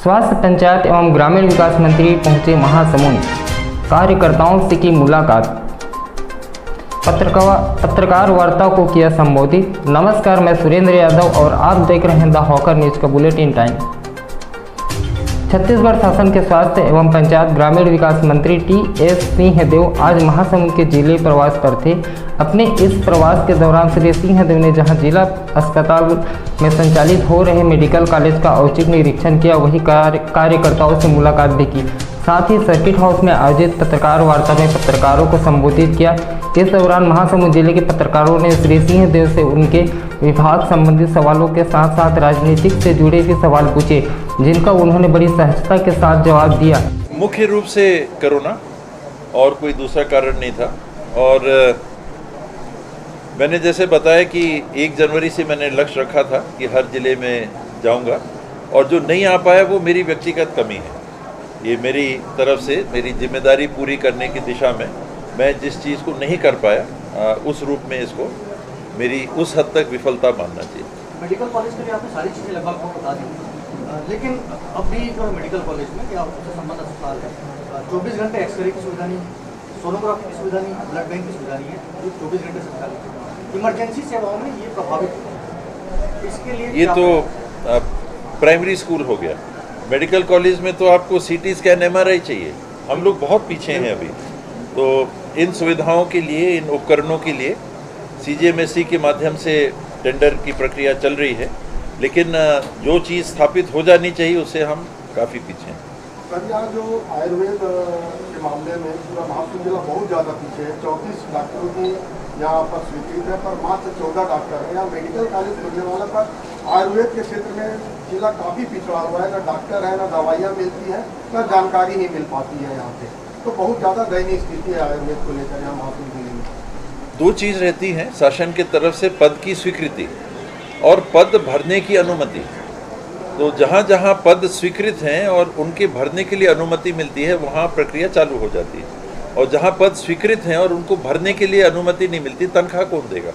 स्वास्थ्य, पंचायत एवं ग्रामीण विकास मंत्री पहुंचे महासमुंद, कार्यकर्ताओं से की मुलाकात, पत्रकार वार्ता को किया संबोधित। नमस्कार, मैं सुरेंद्र यादव और आप देख रहे हैं द हॉकर न्यूज का बुलेटिन टाइम। छत्तीसगढ़ शासन के स्वास्थ्य एवं पंचायत ग्रामीण विकास मंत्री टी.एस. सिंहदेव आज महासमुंद के जिले प्रवास पर थे। अपने इस प्रवास के दौरान श्री सिंहदेव ने जहां जिला अस्पताल में संचालित हो रहे मेडिकल कॉलेज का औचक निरीक्षण किया, वहीं कार्यकर्ताओं से मुलाकात भी की। साथ ही सर्किट हाउस में आयोजित पत्रकार वार्ता में पत्रकारों को संबोधित किया। इस दौरान महासमुंद जिले के पत्रकारों ने श्री सिंहदेव से उनके विभाग संबंधित सवालों के साथ साथ राजनीतिक से जुड़े भी सवाल पूछे, जिनका उन्होंने बड़ी सहजता के साथ जवाब दिया। मुख्य रूप से कोरोना और कोई दूसरा कारण नहीं था। और मैंने जैसे बताया कि 1 जनवरी से मैंने लक्ष्य रखा था कि हर जिले में जाऊंगा, और जो नहीं आ पाया वो मेरी व्यक्तिगत कमी है। ये मेरी तरफ से मेरी जिम्मेदारी पूरी करने की दिशा में मैं जिस चीज़ को नहीं कर पाया उस रूप में इसको मेरी उस हद तक विफलता मानना चाहिए। मेडिकल कॉलेज के लिए आपने सारी चीज़ें लगभग बता दी, लेकिन अब भी जो मेडिकल कॉलेज में या उससे संबंधित अस्पताल है, 24 घंटे एक्सरे की सुविधा नहीं, सोनोग्राफी की सुविधा नहीं, ब्लड बैंक की सुविधा नहीं है, जो 24 घंटे संचालित। इमरजेंसी सेवाओं में ये प्रभावित है। इसके लिए ये तो प्राइमरी स्कूल हो गया। मेडिकल कॉलेज में तो आपको CT स्कैन MRI चाहिए। हम लोग बहुत पीछे हैं अभी। तो इन सुविधाओं के लिए, इन उपकरणों के लिए CGMSC के माध्यम से टेंडर की प्रक्रिया चल रही है, लेकिन जो चीज़ स्थापित हो जानी चाहिए उससे हम काफ़ी पीछे हैं। सर, यहाँ जो आयुर्वेद के मामले में पूरा महासमुंद जिला बहुत ज़्यादा पीछे है। 34 डॉक्टरों की यहाँ पर स्वीकृत है, पर मात्र 14 डॉक्टर है। यहाँ मेडिकल कॉलेज खुलने वाला, पर आयुर्वेद के क्षेत्र में जिला काफ़ी पिछड़ा हुआ है। ना डॉक्टर है, ना दवाइयाँ मिलती हैं, ना जानकारी ही मिल पाती है यहाँ पे। तो बहुत ज़्यादा दयनीय स्थिति है आयुर्वेद को लेकर यहाँ महासमुंद जिले में। 2 चीज़ रहती हैं शासन की तरफ से, पद की स्वीकृति और पद भरने की अनुमति। तो जहाँ जहाँ पद स्वीकृत हैं और उनके भरने के लिए अनुमति मिलती है, वहाँ प्रक्रिया चालू हो जाती है। और जहाँ पद स्वीकृत हैं और उनको भरने के लिए अनुमति नहीं मिलती, तनख्वाह कौन देगा?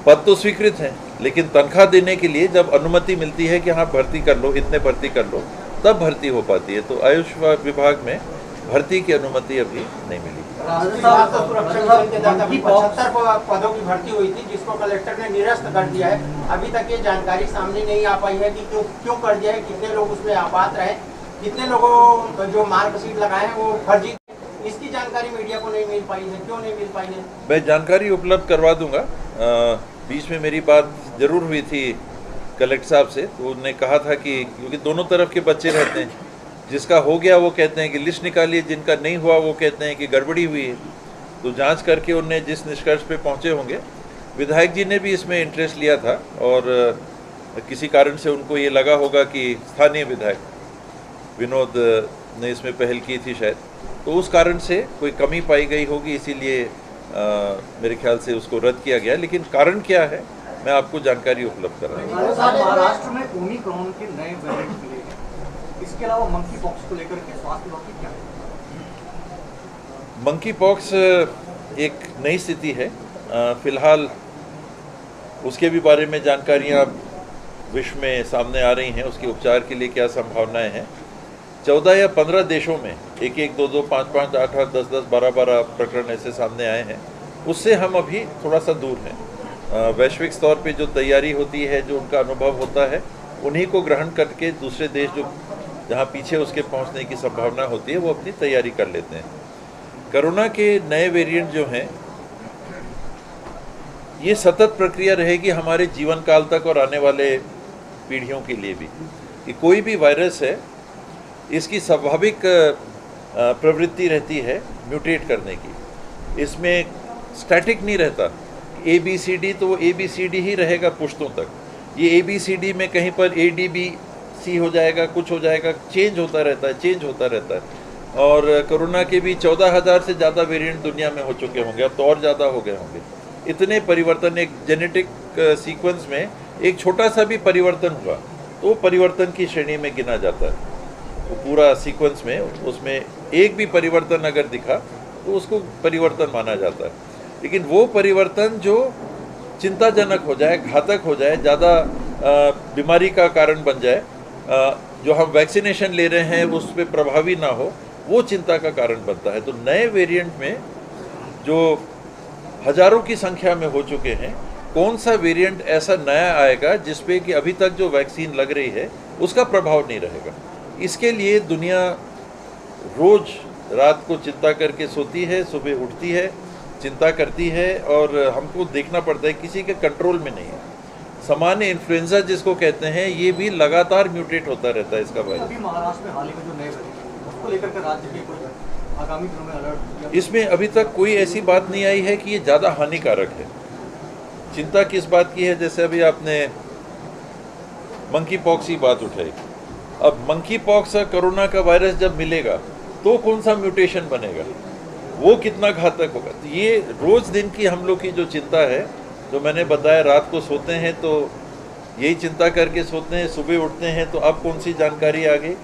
पद तो स्वीकृत हैं, लेकिन तनख्वाह देने के लिए जब अनुमति मिलती है कि हाँ भर्ती कर लो, इतने भर्ती कर लो, तब भर्ती हो पाती है। तो आयुष विभाग में भर्ती की अनुमति अभी नहीं मिली। अभी 72 पदों की भर्ती हुई थी, जिसको कलेक्टर ने निरस्त कर दिया है। अभी तक ये जानकारी सामने नहीं आ पाई है कि क्यों कर दिया है, कितने लोग उसमें आपात्र रहे, कितने लोगों जो मार्कशीट लगाए हैं वो फर्जी। इसकी जानकारी मीडिया को नहीं मिल पाई है, क्यों नहीं मिल पाई है? मैं जानकारी उपलब्ध करवा दूंगा। बीच में मेरी बात जरूर हुई थी कलेक्टर साहब से, तो उन्होंने कहा था कि क्योंकि दोनों तरफ के बच्चे रहते हैं, जिसका हो गया वो कहते हैं कि लिस्ट निकालिए, जिनका नहीं हुआ वो कहते हैं कि गड़बड़ी हुई है। तो जांच करके उन्होंने जिस निष्कर्ष पे पहुंचे होंगे, विधायक जी ने भी इसमें इंटरेस्ट लिया था, और किसी कारण से उनको ये लगा होगा कि स्थानीय विधायक विनोद ने इसमें पहल की थी शायद, तो उस कारण से कोई कमी पाई गई होगी, इसीलिए मेरे ख्याल से उसको रद्द किया गया। लेकिन कारण क्या है मैं आपको जानकारी उपलब्ध कर रहा हूँ। महाराष्ट्र में ओमिक्रॉन के नए वेरिएंट मिले हैं, इसके अलावा मंकी पॉक्स को लेकर के स्वास्थ्य विभाग की क्या है? मंकी पॉक्स एक नई स्थिति है। फिलहाल उसके भी बारे में जानकारियाँ विश्व में सामने आ रही हैं। उसके उपचार के लिए क्या संभावनाएं हैं। 14 या 15 देशों में 1-1, 2-2, 5-5, 8-8, 10-10, 12-12 प्रकरण ऐसे सामने आए हैं। उससे हम अभी थोड़ा सा दूर हैं। वैश्विक स्तर पे जो तैयारी होती है, जो उनका अनुभव होता है, उन्हीं को ग्रहण करके दूसरे देश जो जहाँ पीछे उसके पहुँचने की संभावना होती है वो अपनी तैयारी कर लेते हैं। कोरोना के नए वेरिएंट जो हैं, ये सतत प्रक्रिया रहेगी हमारे जीवन काल तक और आने वाले पीढ़ियों के लिए भी, कि कोई भी वायरस है इसकी स्वाभाविक प्रवृत्ति रहती है म्यूटेट करने की। इसमें स्टैटिक नहीं रहता। ABCD तो वो ABCD ही रहेगा पुश्तों तक। ये ABCD में कहीं पर ADBC हो जाएगा, कुछ हो जाएगा, चेंज होता रहता है। और कोरोना के भी 14,000 से ज़्यादा वेरिएंट दुनिया में हो चुके होंगे, अब तो और ज़्यादा हो गए होंगे। इतने परिवर्तन, एक जेनेटिक सीक्वेंस में एक छोटा सा भी परिवर्तन हुआ तो परिवर्तन की श्रेणी में गिना जाता है। वो पूरा सीक्वेंस में उसमें एक भी परिवर्तन अगर दिखा तो उसको परिवर्तन माना जाता है। लेकिन वो परिवर्तन जो चिंताजनक हो जाए, घातक हो जाए, ज़्यादा बीमारी का कारण बन जाए, जो हम वैक्सीनेशन ले रहे हैं उस पर प्रभावी ना हो, वो चिंता का कारण बनता है। तो नए वेरिएंट में जो हजारों की संख्या में हो चुके हैं, कौन सा वेरिएंट ऐसा नया आएगा जिसपे कि अभी तक जो वैक्सीन लग रही है उसका प्रभाव नहीं रहेगा। इसके लिए दुनिया रोज रात को चिंता करके सोती है, सुबह उठती है, चिंता करती है, और हमको देखना पड़ता है, किसी के कंट्रोल में नहीं है। सामान्य इन्फ्लुएंजा जिसको कहते हैं, ये भी लगातार म्यूटेट होता रहता है इसका वायरस। अभी महाराष्ट्र में हाल ही में जो नए वेरिएंट उसको लेकर के राज्य के कोई आगामी दिनों में अलर्ट, इसमें अभी तक कोई ऐसी बात नहीं आई है कि ये ज़्यादा हानिकारक है। चिंता किस बात की है, जैसे अभी आपने मंकी पॉक्स की बात उठाई। अब मंकी पॉक्स कोरोना का वायरस जब मिलेगा तो कौन सा म्यूटेशन बनेगा, वो कितना घातक होगा। तो ये रोज़ दिन की हम लोग की जो चिंता है, जो मैंने बताया, रात को सोते हैं तो यही चिंता करके सोते हैं, सुबह उठते हैं तो अब कौन सी जानकारी आ गई,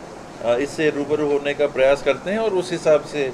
इससे रूबरू होने का प्रयास करते हैं और उस हिसाब से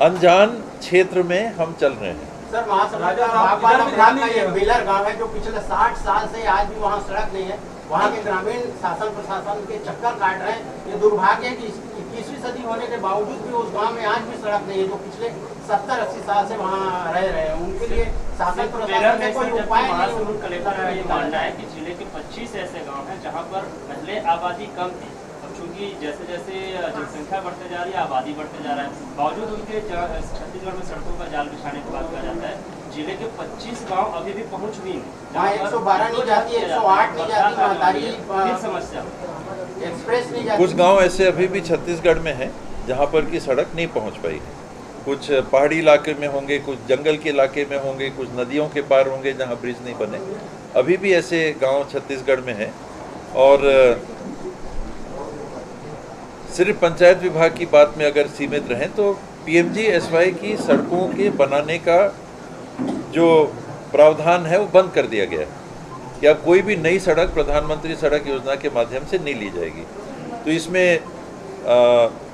अनजान क्षेत्र में हम चल रहे हैं। सर, महासमुंद बेलर गांव है जो पिछले 60 साल से आज भी वहाँ सड़क नहीं है। वहाँ के ग्रामीण शासन प्रशासन के चक्कर काट रहे हैं। ये दुर्भाग्य है कि 21वीं सदी होने के बावजूद भी उस गांव में आज भी सड़क नहीं है, जो पिछले 70-80 साल से वहाँ रह रहे हैं। उनके लिए शासन प्रशासन में कोई उपाय नहीं। कलेक्टर का ये मानना है कि जिले के 25 ऐसे गाँव हैं जहाँ पर पहले आबादी कम थी। क्योंकि जैसे जैसे जनसंख्या बढ़ते जा रही है, आबादी बढ़ते जा रहा है, बावजूद उनके छत्तीसगढ़ में सड़कों का जाल बिछाने की बात कहा जाता है। जिले के 25 गांव अभी भी पहुंच भी नहीं, 112 नहीं जाती, 108 नहीं जाती, समस्या एक्सप्रेस नहीं जाती। कुछ गांव ऐसे अभी भी छत्तीसगढ़ में हैं जहां पर की सड़क नहीं पहुंच पाई है। कुछ पहाड़ी इलाके में होंगे, कुछ जंगल के इलाके में होंगे, कुछ नदियों के पार होंगे जहां ब्रिज नहीं बने। अभी भी ऐसे गांव छत्तीसगढ़ में हैं। और सिर्फ पंचायत विभाग की बात में अगर सीमित रहें तो PMGSY की सड़कों के बनाने का जो प्रावधान है वो बंद कर दिया गया है कि अब कोई भी नई सड़क प्रधानमंत्री सड़क योजना के माध्यम से नहीं ली जाएगी। तो इसमें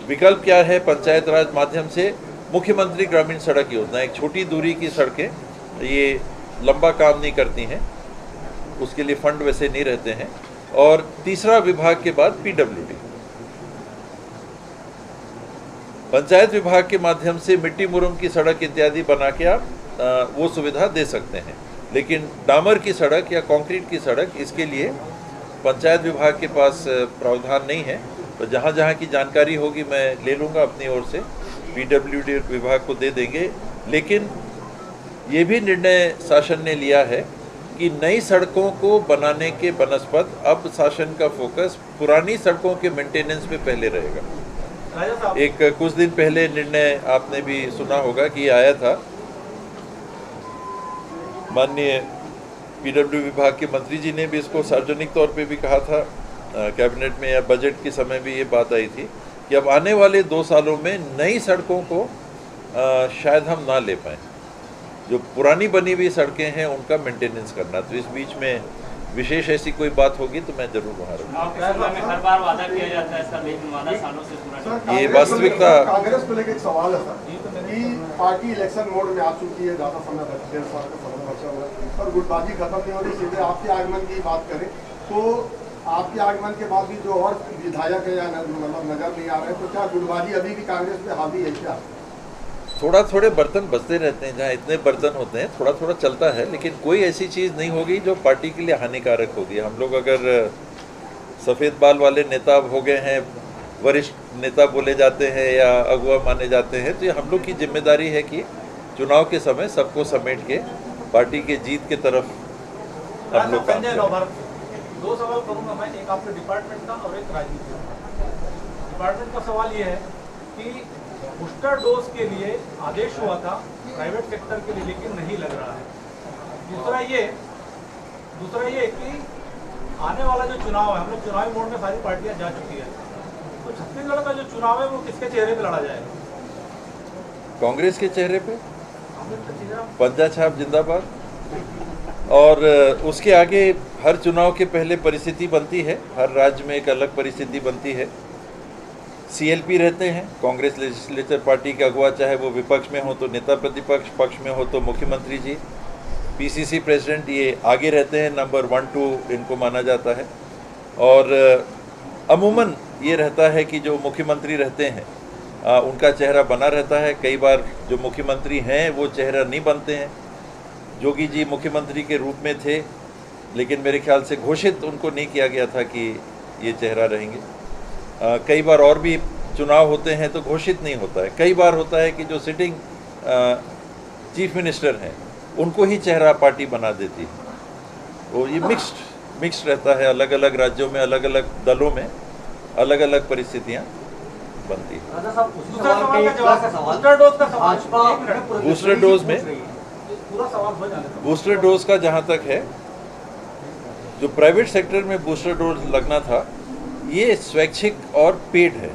विकल्प क्या है, पंचायत राज माध्यम से मुख्यमंत्री ग्रामीण सड़क योजना, एक छोटी दूरी की सड़कें, ये लंबा काम नहीं करती हैं, उसके लिए फंड वैसे नहीं रहते हैं। और तीसरा विभाग के बाद PWD, पंचायत विभाग के माध्यम से मिट्टी मुरुम की सड़क इत्यादि बना के आप वो सुविधा दे सकते हैं। लेकिन डामर की सड़क या कंक्रीट की सड़क, इसके लिए पंचायत विभाग के पास प्रावधान नहीं है। तो जहाँ जहाँ की जानकारी होगी मैं ले लूँगा अपनी ओर से, PWD विभाग को दे देंगे। लेकिन ये भी निर्णय शासन ने लिया है कि नई सड़कों को बनाने के बनस्पत अब शासन का फोकस पुरानी सड़कों के मेंटेनेंस पे पहले रहेगा। एक कुछ दिन पहले निर्णय आपने भी सुना होगा कि आया था, माननीय PWD विभाग के मंत्री जी ने भी इसको सार्वजनिक तौर पे भी कहा था, कैबिनेट में या बजट के समय भी ये बात आई थी कि अब आने वाले 2 सालों में नई सड़कों को शायद हम ना ले पाएँ, जो पुरानी बनी हुई सड़कें हैं उनका मेंटेनेंस करना। तो इस बीच में विशेष ऐसी कोई बात होगी तो मैं जरूर वहाँ रहूँगा। हर बार वादा किया जाता है इसका, लेकिन वादा सालों से पूरा ये वास्तविकता। कांग्रेस को लेकर एक सवाल है सर कि पार्टी इलेक्शन मोड में आ चुकी है, ज़्यादा समय 1.5 साल का समय बचा हुआ है और गुटबाजी खत्म नहीं हो रही। सीधे आपके आगमन की बात करें तो आपके आगमन के बाद भी जो और विधायक है या मतलब नजर नहीं आ रहे, तो क्या गुटबाजी अभी भी कांग्रेस में हावी है क्या? थोड़ा थोड़े बर्तन बचते रहते हैं, जहाँ इतने बर्तन होते हैं थोड़ा थोड़ा चलता है, लेकिन कोई ऐसी चीज़ नहीं होगी जो पार्टी के लिए हानिकारक होगी। हम लोग अगर सफ़ेद बाल वाले नेता हो गए हैं, वरिष्ठ नेता बोले जाते हैं या अगुवा माने जाते हैं, तो ये हम लोग की जिम्मेदारी है कि चुनाव के समय सबको समेट के पार्टी के जीत के तरफ हम लोग काम करें। 2 सवाल करूंगा मैं, एक आपके डिपार्टमेंट का और एक राजनीति का। डिपार्टमेंट का सवाल ये है कि बूस्टर डोज के लिए आदेश हुआ था प्राइवेट सेक्टर के लिए, लेकिन नहीं लग रहा है। दूसरा ये कि आने वाला जो चुनाव है, हम लोग चुनावी मोड में सारी पार्टियां जा चुकी है, तो छत्तीसगढ़ का जो चुनाव है वो किसके चेहरे पे लड़ा जाएगा? कांग्रेस के चेहरे पे कांग्रेस का चेहरा पंजा छाप जिंदाबाद। और उसके आगे हर चुनाव के पहले परिस्थिति बनती है, हर राज्य में एक अलग परिस्थिति बनती है। CLP रहते हैं, कांग्रेस लेजिस्लेचर पार्टी के अगुवा, चाहे वो विपक्ष में हो तो नेता प्रतिपक्ष, पक्ष में हो तो मुख्यमंत्री जी, PCC प्रेसिडेंट, ये आगे रहते हैं, नंबर 1-2 इनको माना जाता है। और अमूमन ये रहता है कि जो मुख्यमंत्री रहते हैं उनका चेहरा बना रहता है। कई बार जो मुख्यमंत्री हैं वो चेहरा नहीं बनते हैं। जोगी जी मुख्यमंत्री के रूप में थे, लेकिन मेरे ख्याल से घोषित उनको नहीं किया गया था कि ये चेहरा रहेंगे। कई बार और भी चुनाव होते हैं तो घोषित नहीं होता है। कई बार होता है कि जो सिटिंग चीफ मिनिस्टर हैं उनको ही चेहरा पार्टी बना देती है। तो ये मिक्स्ड रहता है। अलग अलग राज्यों में, अलग अलग दलों में अलग अलग परिस्थितियाँ बनती है। राजा साहब, दूसरा सवाल का जवाब, बूस्टर डोज का सवाल। भाजपा बूस्टर डोज में पूरा सवाल हो जाने दो। बूस्टर डोज का जहाँ तक है, जो प्राइवेट सेक्टर में बूस्टर डोज लगना था ये स्वैच्छिक और पेड है।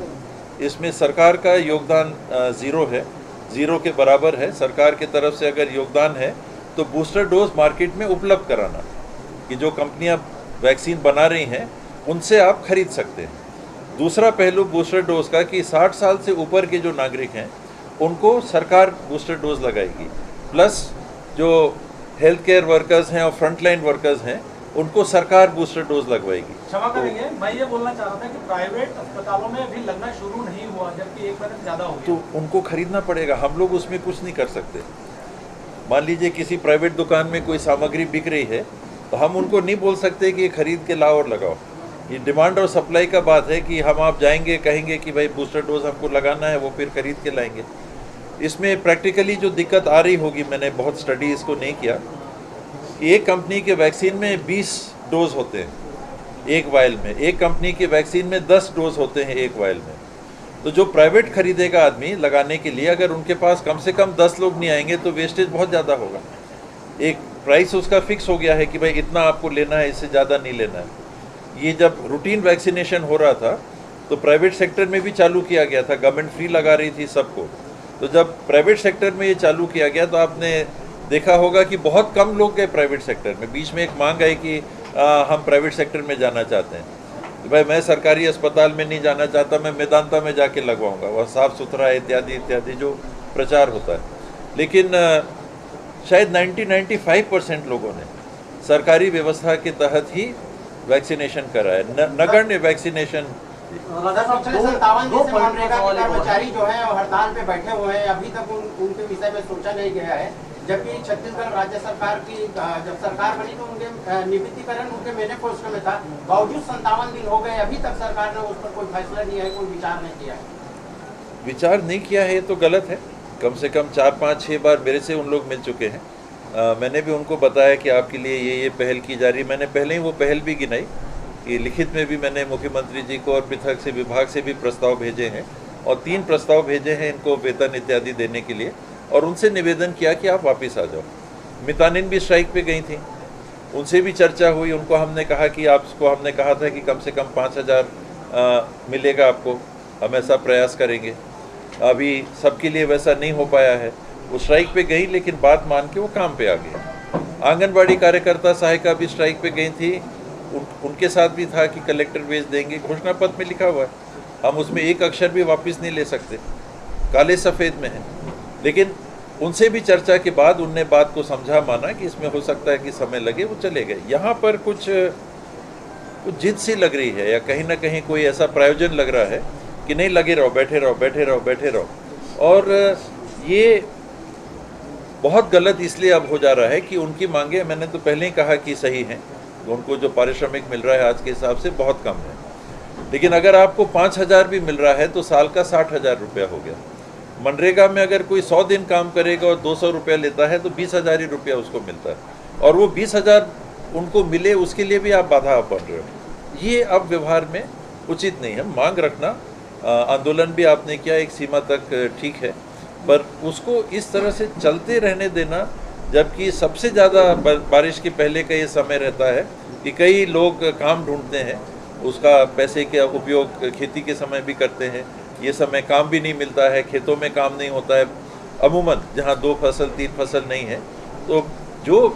इसमें सरकार का योगदान ज़ीरो है, ज़ीरो के बराबर है। सरकार की तरफ से अगर योगदान है तो बूस्टर डोज मार्केट में उपलब्ध कराना, कि जो कंपनियां वैक्सीन बना रही हैं उनसे आप खरीद सकते हैं। दूसरा पहलू बूस्टर डोज का कि 60 साल से ऊपर के जो नागरिक हैं उनको सरकार बूस्टर डोज लगाएगी, प्लस जो हेल्थ केयर वर्कर्स हैं और फ्रंटलाइन वर्कर्स हैं उनको सरकार बूस्टर डोज लगवाएगी। क्षमा करेंगे, मैं ये बोलना चाह रहा था कि प्राइवेट अस्पतालों में अभी लगना शुरू नहीं हुआ, जबकि 1 महीने से ज़्यादा हो गया। तो उनको खरीदना पड़ेगा, हम लोग उसमें कुछ नहीं कर सकते। मान लीजिए किसी प्राइवेट दुकान में कोई सामग्री बिक रही है तो हम उनको नहीं बोल सकते कि ये खरीद के लाओ और लगाओ। ये डिमांड और सप्लाई का बात है कि हम आप जाएंगे कहेंगे कि भाई बूस्टर डोज हमको लगाना है, वो फिर खरीद के लाएंगे। इसमें प्रैक्टिकली जो दिक्कत आ रही होगी, मैंने बहुत स्टडी इसको नहीं किया, एक कंपनी के वैक्सीन में 20 डोज होते हैं एक वायल में, एक कंपनी की वैक्सीन में 10 डोज होते हैं एक वायल में। तो जो प्राइवेट खरीदेगा आदमी लगाने के लिए, अगर उनके पास कम से कम 10 लोग नहीं आएंगे तो वेस्टेज बहुत ज़्यादा होगा। एक प्राइस उसका फिक्स हो गया है कि भाई इतना आपको लेना है, इससे ज़्यादा नहीं लेना है। ये जब रूटीन वैक्सीनेशन हो रहा था तो प्राइवेट सेक्टर में भी चालू किया गया था, गवर्नमेंट फ्री लगा रही थी सबको। तो जब प्राइवेट सेक्टर में ये चालू किया गया तो आपने देखा होगा कि बहुत कम लोग गए प्राइवेट सेक्टर में। बीच में एक मांग आई कि हम प्राइवेट सेक्टर में जाना चाहते हैं, तो भाई मैं सरकारी अस्पताल में नहीं जाना चाहता, मैं मेदांता में जाके लगवाऊंगा, वह साफ़ सुथरा है इत्यादि इत्यादि जो प्रचार होता है। लेकिन शायद 90-95% लोगों ने सरकारी व्यवस्था के तहत ही वैक्सीनेशन करा है, नगण्य वैक्सीनेशन। राजा साहब, पिछले 57 दिन से मनरेगा के कर्मचारी जो है हड़ताल पे बैठे हुए हैं, अभी तक उनके विषय में सोचा नहीं गया है। जबकि छत्तीसगढ़ राज्य सरकार की जब सरकार बनी तो उनके नियमितीकरण उनके मैनिफेस्टो में था, बावजूद 57 दिन हो गए, अभी तक सरकार ने उस पर कोई फैसला नहीं है, कोई विचार नहीं किया है। विचार नहीं किया है तो गलत है। कम से कम 4-5-6 बार मेरे से उन लोग मिल चुके हैं। मैंने भी उनको बताया कि आपके लिए ये पहल की जा रही है। मैंने पहले ही वो पहल भी गिनाई कि लिखित में भी मैंने मुख्यमंत्री जी को और पृथक से विभाग से भी प्रस्ताव भेजे हैं, और 3 प्रस्ताव भेजे हैं इनको वेतन इत्यादि देने के लिए, और उनसे निवेदन किया कि आप वापस आ जाओ। मितानिन भी स्ट्राइक पे गई थी, उनसे भी चर्चा हुई। उनको हमने कहा कि आपको हमने कहा था कि कम से कम 5,000 मिलेगा आपको, हम ऐसा प्रयास करेंगे। अभी सबके लिए वैसा नहीं हो पाया है। वो स्ट्राइक पे गई लेकिन बात मान के वो काम पे आ गई। आंगनबाड़ी कार्यकर्ता सहायिका भी स्ट्राइक पे गई थी, उनके साथ भी था कि कलेक्टर भेज देंगे, घोषणा पत्र में लिखा हुआ है, हम उसमें एक अक्षर भी वापस नहीं ले सकते, काले सफ़ेद में है। लेकिन उनसे भी चर्चा के बाद उनने बात को समझा, माना कि इसमें हो सकता है कि समय लगे, वो चले गए। यहाँ पर कुछ जिद सी लग रही है, या कहीं ना कहीं कोई ऐसा प्रायोजन लग रहा है कि नहीं लगे रहो, बैठे रहो, बैठे रहो, बैठे रहो। और ये बहुत गलत इसलिए अब हो जा रहा है कि उनकी मांगे, मैंने तो पहले ही कहा कि सही हैं, उनको जो पारिश्रमिक मिल रहा है आज के हिसाब से बहुत कम है। लेकिन अगर आपको 5,000 भी मिल रहा है तो साल का 60,000 रुपया हो गया। मनरेगा में अगर कोई 100 दिन काम करेगा और 200 रुपया लेता है तो 20,000 ही रुपया उसको मिलता है, और वो 20,000 उनको मिले उसके लिए भी आप बाधा बन रहे हो। ये अब व्यवहार में उचित नहीं है। मांग रखना, आंदोलन भी आपने किया एक सीमा तक ठीक है, पर उसको इस तरह से चलते रहने देना, जबकि सबसे ज़्यादा बारिश के पहले का ये समय रहता है कि कई लोग काम ढूंढते हैं, उसका पैसे का उपयोग खेती के समय भी करते हैं। ये समय काम भी नहीं मिलता है, खेतों में काम नहीं होता है अमूमन, जहाँ 2 फसल 3 फसल नहीं है। तो जो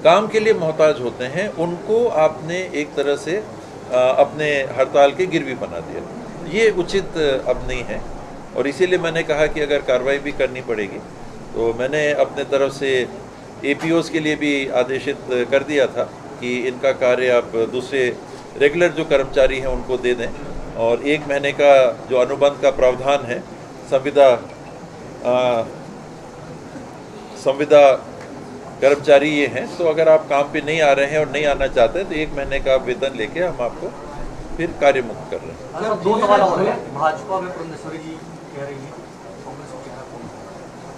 काम के लिए मोहताज होते हैं उनको आपने एक तरह से अपने हड़ताल के गिरवी बना दिया। ये उचित अब नहीं है, और इसीलिए मैंने कहा कि अगर कार्रवाई भी करनी पड़ेगी तो मैंने अपने तरफ से APOs के लिए भी आदेशित कर दिया था कि इनका कार्य आप दूसरे रेगुलर जो कर्मचारी हैं उनको दे दें, और 1 महीने का जो अनुबंध का प्रावधान है संविदा कर्मचारी ये हैं, तो अगर आप काम पे नहीं आ रहे हैं और नहीं आना चाहते हैं तो 1 महीने का वेतन लेके हम आपको फिर कार्य मुक्त कर रहे हैं। सर 2 सवाल और हैं। भाजपा में पुरंदेश्वरी जी कह रही है कांग्रेस को चेहरा कौन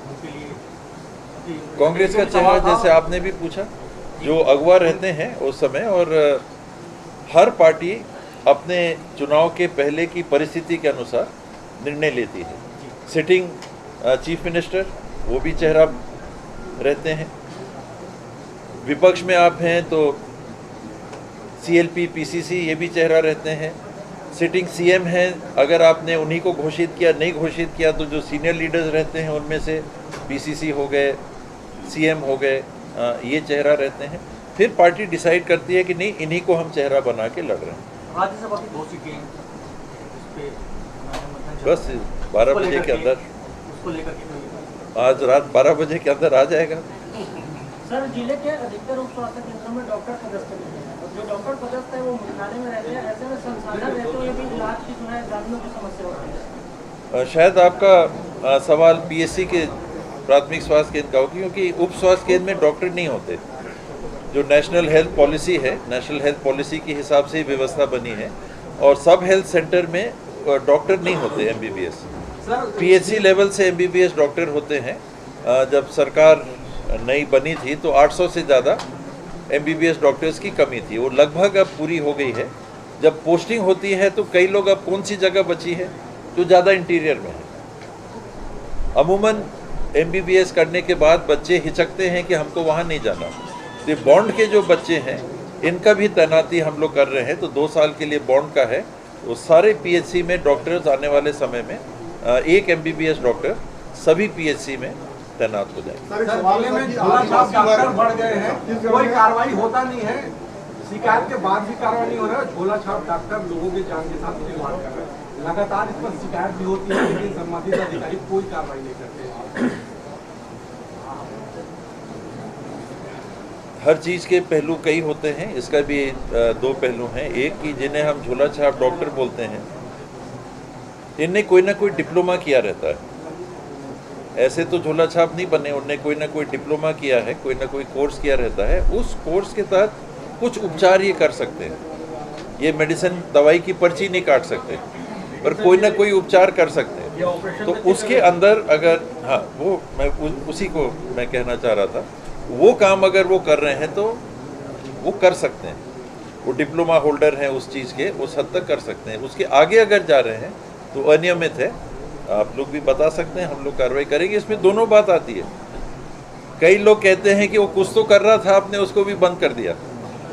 उनके लिए, कांग्रेस का चेहरा जैसे आपने भी पूछा, जो अगवा रहते हैं उस समय, और हर पार्टी अपने चुनाव के पहले की परिस्थिति के अनुसार निर्णय लेती है। सिटिंग चीफ मिनिस्टर वो भी चेहरा रहते हैं, विपक्ष में आप हैं तो CLP PCC ये भी चेहरा रहते हैं, सिटिंग CM हैं, अगर आपने उन्हीं को घोषित किया नहीं घोषित किया तो जो सीनियर लीडर्स रहते हैं उनमें से PCC हो गए, CM हो गए, ये चेहरा रहते हैं। फिर पार्टी डिसाइड करती है कि नहीं इन्हीं को हम चेहरा बना के लड़ रहे हैं। राज्यसभा की 2 सीटें इस पे बस 12 बजे के अंदर, उसको लेकर के आज रात 12 बजे के अंदर आ जाएगा। सर जिले के अधिकतर उप स्वास्थ्य केंद्रों में डॉक्टर पदस्थ नहीं है, और जो डॉक्टर पदस्थ है वो मुख्यालय में रहते हैं, ऐसे में संसाधन रहते हुए भी इलाज की जो है ग्रामीणों की समस्या होती है। शायद आपका सवाल PSC के प्राथमिक स्वास्थ्य केंद्र का हो, क्योंकि उप स्वास्थ्य केंद्र में डॉक्टर नहीं होते। जो नेशनल हेल्थ पॉलिसी है, नेशनल हेल्थ पॉलिसी के हिसाब से ही व्यवस्था बनी है, और सब हेल्थ सेंटर में डॉक्टर नहीं होते MBBS। PHC लेवल से MBBS डॉक्टर होते हैं। जब सरकार नई बनी थी तो 800 से ज़्यादा MBBS डॉक्टर्स की कमी थी, वो लगभग अब पूरी हो गई है। जब पोस्टिंग होती है तो कई लोग, अब कौन सी जगह बची है जो ज़्यादा इंटीरियर में है। अमूमन MBBS करने के बाद बच्चे हिचकते हैं कि हमको वहाँ नहीं जाना। तो बॉन्ड के जो बच्चे हैं इनका भी तैनाती हम लोग कर रहे हैं, तो 2 साल के लिए बॉन्ड का है। तो सारे PHC में डॉक्टर्स आने वाले समय में 1 MBBS डॉक्टर सभी PHC में तैनात हो जाएंगे। सर, जिले में झोला छाप डॉक्टर बढ़ गए हैं, कोई कार्रवाई होता नहीं है, शिकायत के बाद भी कार्रवाई नहीं हो रहा है। झोला छाप डॉक्टर लोगों की जान के साथ खिलवाड़ कर रहे हैं, लगातार इस पर शिकायत भी होती है, लेकिन संबंधित अधिकारी कोई कार्रवाई नहीं करते। हर चीज़ के पहलू कई होते हैं, इसका भी 2 पहलू हैं। एक कि जिन्हें हम झोला छाप डॉक्टर बोलते हैं, इनने कोई ना कोई डिप्लोमा किया रहता है। ऐसे तो झोला छाप नहीं बने, उनने कोई ना कोई डिप्लोमा किया है, कोई ना कोई कोर्स किया रहता है। उस कोर्स के तहत कुछ उपचार ये कर सकते हैं। ये मेडिसिन दवाई की पर्ची नहीं काट सकते, पर कोई ना कोई उपचार कर सकते हैं। तो उसके अंदर अगर, हाँ, वो मैं उसी को मैं कहना चाह रहा था, वो काम अगर वो कर रहे हैं तो वो कर सकते हैं। वो डिप्लोमा होल्डर हैं उस चीज़ के, उस हद तक कर सकते हैं। उसके आगे अगर जा रहे हैं तो अनियमित है, आप लोग भी बता सकते हैं, हम लोग कार्रवाई करेंगे। इसमें दोनों बात आती है। कई लोग कहते हैं कि वो कुछ तो कर रहा था, आपने उसको भी बंद कर दिया,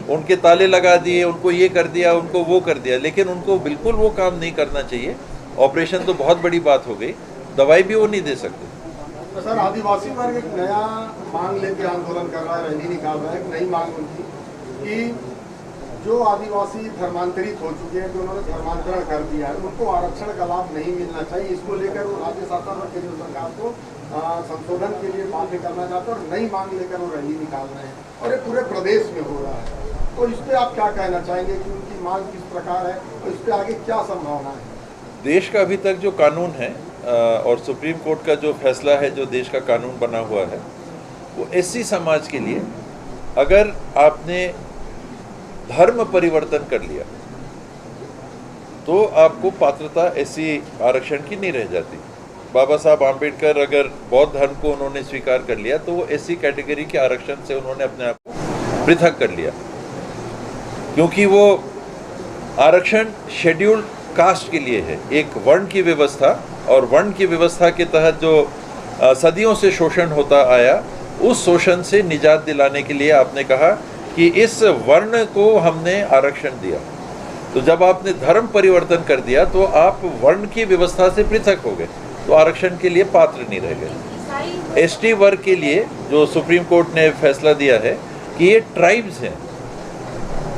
उनके ताले लगा दिए, उनको ये कर दिया, उनको वो कर दिया, लेकिन उनको बिल्कुल वो काम नहीं करना चाहिए। ऑपरेशन तो बहुत बड़ी बात हो गई, दवाई भी वो नहीं दे सकते। तो सर, आदिवासी वर्ग एक नया मांग लेके आंदोलन कर रहा है, रैली निकाल रहा है। एक नई मांग उनकी कि जो आदिवासी धर्मांतरित हो चुके हैं, जो उन्होंने धर्मांतरण कर दिया है, उनको आरक्षण का लाभ नहीं मिलना चाहिए। इसको लेकर वो राज्य शासन और केंद्र सरकार को संशोधन के लिए बाध्य करना चाहते हैं और नई मांग लेकर वो रैली निकाल रहे हैं, और ये पूरे प्रदेश में हो रहा है। तो इस पर आप क्या कहना चाहेंगे कि उनकी मांग किस प्रकार है और इस पर आगे क्या संभावना है? देश का अभी तक जो कानून है और सुप्रीम कोर्ट का जो फैसला है, जो देश का कानून बना हुआ है, वो SC समाज के लिए अगर आपने धर्म परिवर्तन कर लिया तो आपको पात्रता SC आरक्षण की नहीं रह जाती। बाबा साहब आम्बेडकर अगर बौद्ध धर्म को उन्होंने स्वीकार कर लिया तो वो SC कैटेगरी के आरक्षण से उन्होंने अपने आप को पृथक कर लिया, क्योंकि वो आरक्षण शेड्यूल्ड कास्ट के लिए है, एक वर्ण की व्यवस्था, और वर्ण की व्यवस्था के तहत जो सदियों से शोषण होता आया, उस शोषण से निजात दिलाने के लिए आपने कहा कि इस वर्ण को हमने आरक्षण दिया। तो जब आपने धर्म परिवर्तन कर दिया तो आप वर्ण की व्यवस्था से पृथक हो गए, तो आरक्षण के लिए पात्र नहीं रह गए। ST वर्ग के लिए जो सुप्रीम कोर्ट ने फैसला दिया है कि ये ट्राइब्स हैं,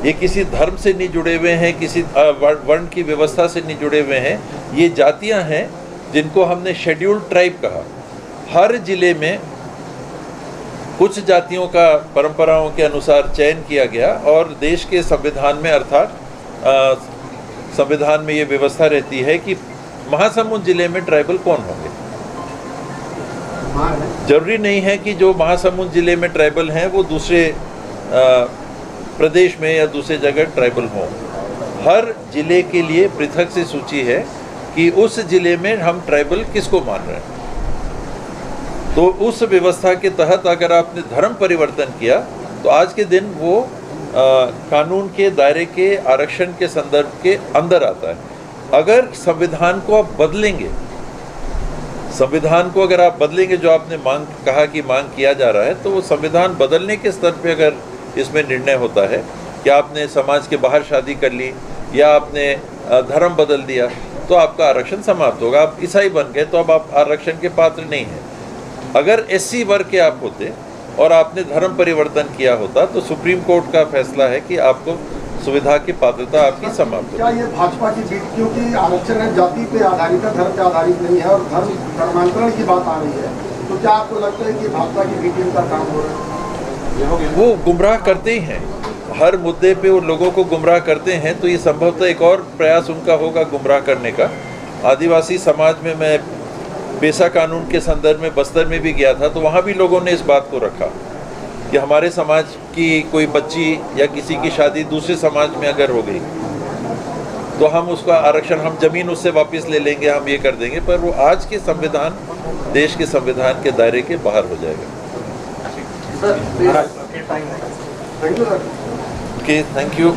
ये किसी धर्म से नहीं जुड़े हुए हैं, किसी वर्ण की व्यवस्था से नहीं जुड़े हुए हैं, ये जातियां हैं जिनको हमने शेड्यूल्ड ट्राइब कहा। हर जिले में कुछ जातियों का परंपराओं के अनुसार चयन किया गया और देश के संविधान में, अर्थात संविधान में ये व्यवस्था रहती है कि महासमुंद जिले में ट्राइबल कौन होंगे। जरूरी नहीं है कि जो महासमुंद जिले में ट्राइबल हैं वो दूसरे प्रदेश में या दूसरे जगह ट्राइबल हों। हर जिले के लिए पृथक से सूची है कि उस जिले में हम ट्राइबल किसको मान रहे हैं। तो उस व्यवस्था के तहत अगर आपने धर्म परिवर्तन किया तो आज के दिन वो कानून के दायरे के आरक्षण के संदर्भ के अंदर आता है। अगर संविधान को आप बदलेंगे, संविधान को अगर आप बदलेंगे, जो आपने कहा कि मांग किया जा रहा है, तो वो संविधान बदलने के स्तर पे अगर इसमें निर्णय होता है कि आपने समाज के बाहर शादी कर ली या आपने धर्म बदल दिया तो आपका आरक्षण समाप्त होगा। आप ईसाई बन गए तो अब आप आरक्षण के पात्र नहीं हैं। अगर SC वर्ग के आप होते और आपने धर्म परिवर्तन किया होता तो सुप्रीम कोर्ट का फैसला है कि आपको सुविधा की पात्रता आपकी समाप्त हो। क्या ये भाजपा की जीत, क्योंकि आरक्षण है जाति पे आधारित है, धर्म पे आधारित नहीं है और धर्मांतरण की बात आ रही है, तो क्या आपको लगता है कि भाजपा की बीटीएम का काम हो रहा है? वो गुमराह करते ही हैं, हर मुद्दे पे वो लोगों को गुमराह करते हैं। तो ये संभवतः एक और प्रयास उनका होगा गुमराह करने का। आदिवासी समाज में मैं पेशा कानून के संदर्भ में बस्तर में भी गया था, तो वहाँ भी लोगों ने इस बात को रखा कि हमारे समाज की कोई बच्ची या किसी की शादी दूसरे समाज में अगर हो गई तो हम उसका आरक्षण, हम जमीन उससे वापस ले लेंगे, हम ये कर देंगे। पर वो आज के संविधान, देश के संविधान के दायरे के बाहर हो जाएगा। Thank you sir. Okay, thank you.